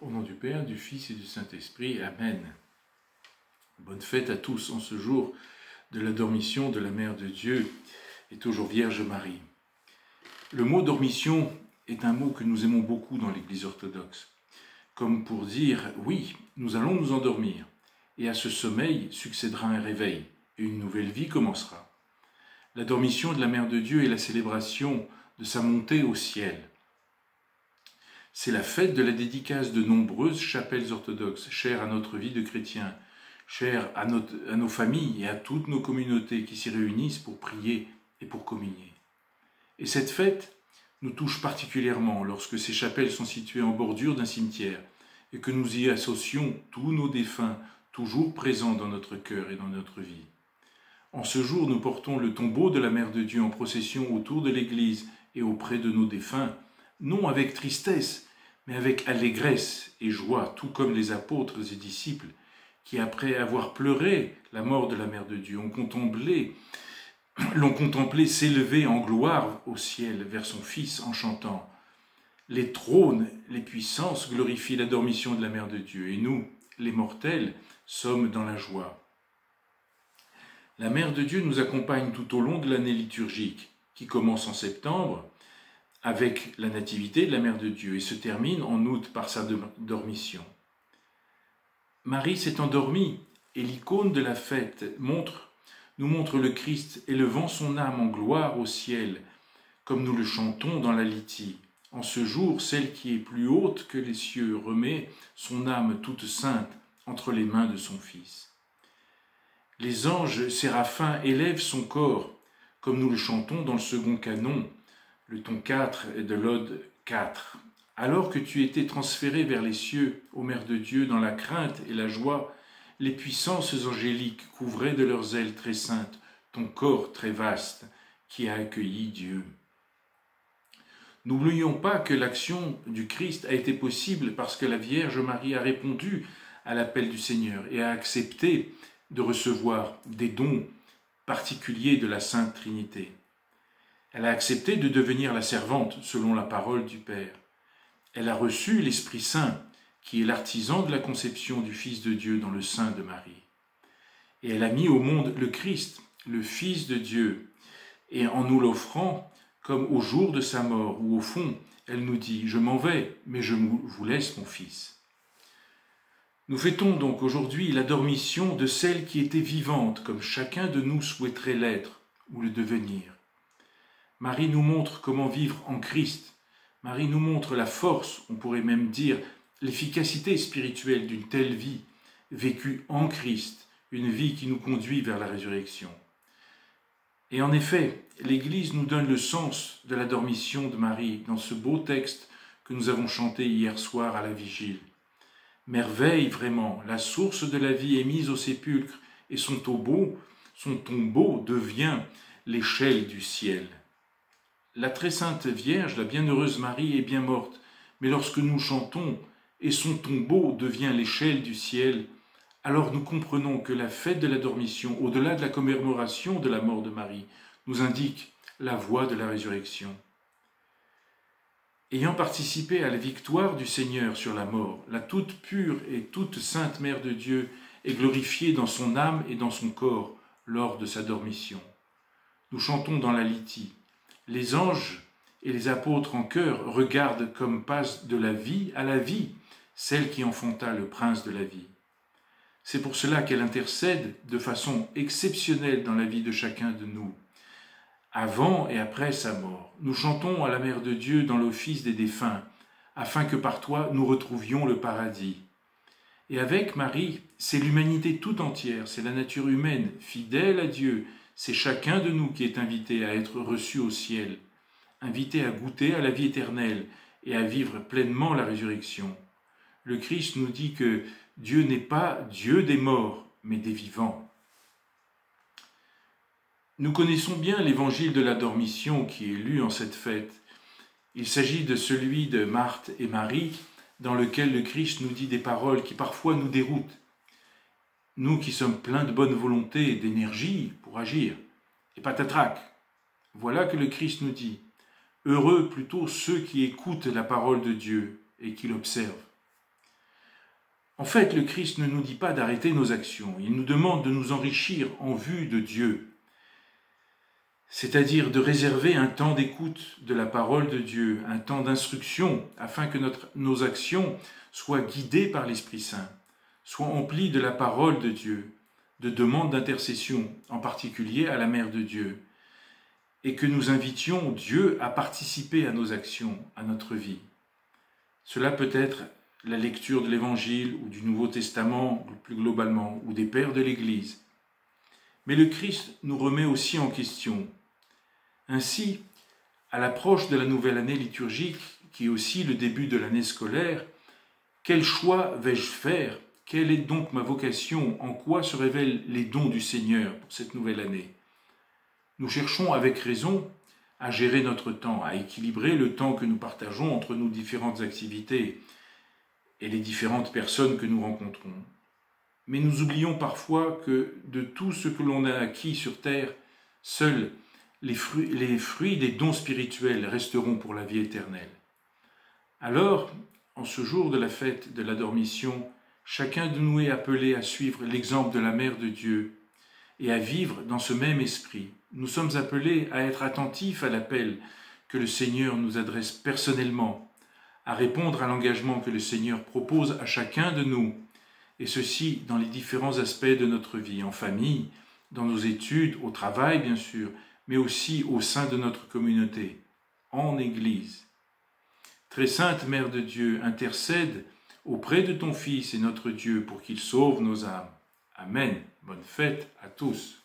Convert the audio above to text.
Au nom du Père, du Fils et du Saint-Esprit. Amen. Bonne fête à tous en ce jour de la dormition de la Mère de Dieu et toujours Vierge Marie. Le mot dormition est un mot que nous aimons beaucoup dans l'Église orthodoxe, comme pour dire « oui, nous allons nous endormir » et à ce sommeil succédera un réveil et une nouvelle vie commencera. La dormition de la Mère de Dieu est la célébration de sa montée au ciel. C'est la fête de la dédicace de nombreuses chapelles orthodoxes, chères à notre vie de chrétiens, chères à nos familles et à toutes nos communautés qui s'y réunissent pour prier et pour communier. Et cette fête nous touche particulièrement lorsque ces chapelles sont situées en bordure d'un cimetière et que nous y associons tous nos défunts, toujours présents dans notre cœur et dans notre vie. En ce jour, nous portons le tombeau de la Mère de Dieu en procession autour de l'Église et auprès de nos défunts, non avec tristesse, mais avec allégresse et joie, tout comme les apôtres et disciples, qui après avoir pleuré la mort de la Mère de Dieu, l'ont contemplé s'élever en gloire au ciel vers son Fils en chantant « Les trônes, les puissances glorifient la dormition de la Mère de Dieu, et nous, les mortels, sommes dans la joie. » La Mère de Dieu nous accompagne tout au long de l'année liturgique, qui commence en septembre, avec la nativité de la Mère de Dieu et se termine en août par sa dormition. Marie s'est endormie et l'icône de la fête nous montre le Christ élevant son âme en gloire au ciel, comme nous le chantons dans la litie. En ce jour, celle qui est plus haute que les cieux remet son âme toute sainte entre les mains de son Fils. Les anges séraphins élèvent son corps, comme nous le chantons dans le second canon, le ton 4 de l'Ode 4. Alors que tu étais transféré vers les cieux, ô Mère de Dieu, dans la crainte et la joie, les puissances angéliques couvraient de leurs ailes très saintes ton corps très vaste qui a accueilli Dieu. N'oublions pas que l'action du Christ a été possible parce que la Vierge Marie a répondu à l'appel du Seigneur et a accepté de recevoir des dons particuliers de la Sainte Trinité. Elle a accepté de devenir la servante selon la parole du Père. Elle a reçu l'Esprit Saint, qui est l'artisan de la conception du Fils de Dieu dans le sein de Marie. Et elle a mis au monde le Christ, le Fils de Dieu, et en nous l'offrant comme au jour de sa mort, où au fond, elle nous dit « Je m'en vais, mais je vous laisse mon Fils ». Nous fêtons donc aujourd'hui la dormition de celle qui était vivante, comme chacun de nous souhaiterait l'être ou le devenir. Marie nous montre comment vivre en Christ. Marie nous montre la force, on pourrait même dire l'efficacité spirituelle d'une telle vie vécue en Christ, une vie qui nous conduit vers la résurrection. Et en effet, l'Église nous donne le sens de la dormition de Marie dans ce beau texte que nous avons chanté hier soir à la Vigile. Merveille vraiment, la source de la vie est mise au sépulcre et son tombeau devient l'échelle du ciel. La très sainte Vierge, la bienheureuse Marie, est bien morte, mais lorsque nous chantons « et son tombeau devient l'échelle du ciel », alors nous comprenons que la fête de la dormition, au-delà de la commémoration de la mort de Marie, nous indique la voie de la résurrection. Ayant participé à la victoire du Seigneur sur la mort, la toute pure et toute sainte Mère de Dieu est glorifiée dans son âme et dans son corps lors de sa dormition. Nous chantons dans la litie. Les anges et les apôtres en chœur regardent comme passe de la vie à la vie, celle qui enfanta le prince de la vie. C'est pour cela qu'elle intercède de façon exceptionnelle dans la vie de chacun de nous, avant et après sa mort. Nous chantons à la Mère de Dieu dans l'office des défunts, afin que par toi nous retrouvions le paradis. Et avec Marie, c'est l'humanité tout entière, c'est la nature humaine, fidèle à Dieu. C'est chacun de nous qui est invité à être reçu au ciel, invité à goûter à la vie éternelle et à vivre pleinement la résurrection. Le Christ nous dit que Dieu n'est pas Dieu des morts, mais des vivants. Nous connaissons bien l'évangile de la dormition qui est lu en cette fête. Il s'agit de celui de Marthe et Marie, dans lequel le Christ nous dit des paroles qui parfois nous déroutent. Nous qui sommes pleins de bonne volonté et d'énergie pour agir, et patatrac. Voilà que le Christ nous dit « Heureux plutôt ceux qui écoutent la parole de Dieu et qui l'observent. » En fait, le Christ ne nous dit pas d'arrêter nos actions, il nous demande de nous enrichir en vue de Dieu, c'est-à-dire de réserver un temps d'écoute de la parole de Dieu, un temps d'instruction, afin que nos actions soient guidées par l'Esprit Saint, soient emplies de la parole de Dieu, de demandes d'intercession, en particulier à la Mère de Dieu, et que nous invitions Dieu à participer à nos actions, à notre vie. Cela peut être la lecture de l'Évangile ou du Nouveau Testament, plus globalement, ou des pères de l'Église. Mais le Christ nous remet aussi en question. Ainsi, à l'approche de la nouvelle année liturgique, qui est aussi le début de l'année scolaire, quel choix vais-je faire? Quelle est donc ma vocation? En quoi se révèlent les dons du Seigneur pour cette nouvelle année? Nous cherchons avec raison à gérer notre temps, à équilibrer le temps que nous partageons entre nos différentes activités et les différentes personnes que nous rencontrons. Mais nous oublions parfois que de tout ce que l'on a acquis sur terre, seuls les fruits des dons spirituels resteront pour la vie éternelle. Alors, en ce jour de la fête de la Dormition, chacun de nous est appelé à suivre l'exemple de la Mère de Dieu et à vivre dans ce même esprit. Nous sommes appelés à être attentifs à l'appel que le Seigneur nous adresse personnellement, à répondre à l'engagement que le Seigneur propose à chacun de nous, et ceci dans les différents aspects de notre vie, en famille, dans nos études, au travail bien sûr, mais aussi au sein de notre communauté, en Église. Très sainte Mère de Dieu, intercède auprès de ton Fils et notre Dieu pour qu'il sauve nos âmes. Amen. Bonne fête à tous.